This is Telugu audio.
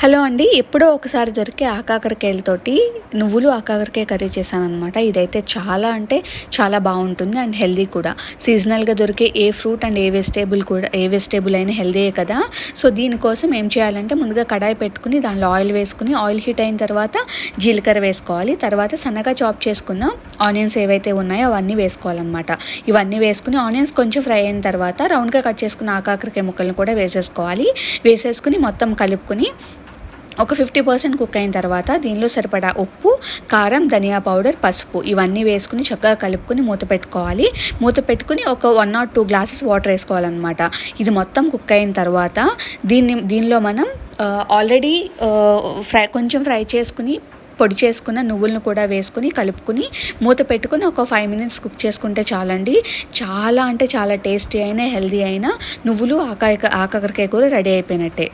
హలో అండి. ఎప్పుడో ఒకసారి దొరికే ఆకాకరకాయలతోటి నువ్వులు ఆకాకరకాయ కర్రీ చేశాననమాట. ఇదైతే చాలా అంటే చాలా బాగుంటుంది అండ్ హెల్దీ కూడా. సీజనల్గా దొరికే ఏ ఫ్రూట్ అండ్ ఏ వెజిటేబుల్ అయినా హెల్దీయే కదా. సో దీనికోసం ఏం చేయాలంటే ముందుగా కడాయి పెట్టుకుని దానిలో ఆయిల్ వేసుకుని, ఆయిల్ హీట్ అయిన తర్వాత జీలకర్ర వేసుకోవాలి. తర్వాత సన్నగా చాప్ చేసుకున్న ఆనియన్స్ ఏవైతే ఉన్నాయో అవన్నీ వేసుకోవాలన్నమాట. ఇవన్నీ వేసుకుని ఆనియన్స్ కొంచెం ఫ్రై అయిన తర్వాత రౌండ్గా కట్ చేసుకున్న ఆకాకరకాయ ముక్కలను కూడా వేసేసుకోవాలి. వేసేసుకుని మొత్తం కలుపుకొని ఒక 50% కుక్ అయిన తర్వాత దీనిలో సరిపడా ఉప్పు, కారం, ధనియా పౌడర్, పసుపు ఇవన్నీ వేసుకుని చక్కగా కలుపుకొని మూత పెట్టుకోవాలి. మూత పెట్టుకుని ఒక 1 or 2 గ్లాసెస్ వాటర్ వేసుకోవాలన్నమాట. ఇది మొత్తం కుక్ అయిన తర్వాత దీనిలో మనం ఆల్రెడీ కొంచెం ఫ్రై చేసుకుని పొడి చేసుకున్న నువ్వులను కూడా వేసుకుని కలుపుకుని మూత పెట్టుకుని ఒక 5 minutes కుక్ చేసుకుంటే చాలండి. చాలా అంటే చాలా టేస్టీ అయిన హెల్దీ అయిన నువ్వులు ఆకాకరకాయ కూర రెడీ అయిపోయినట్టే.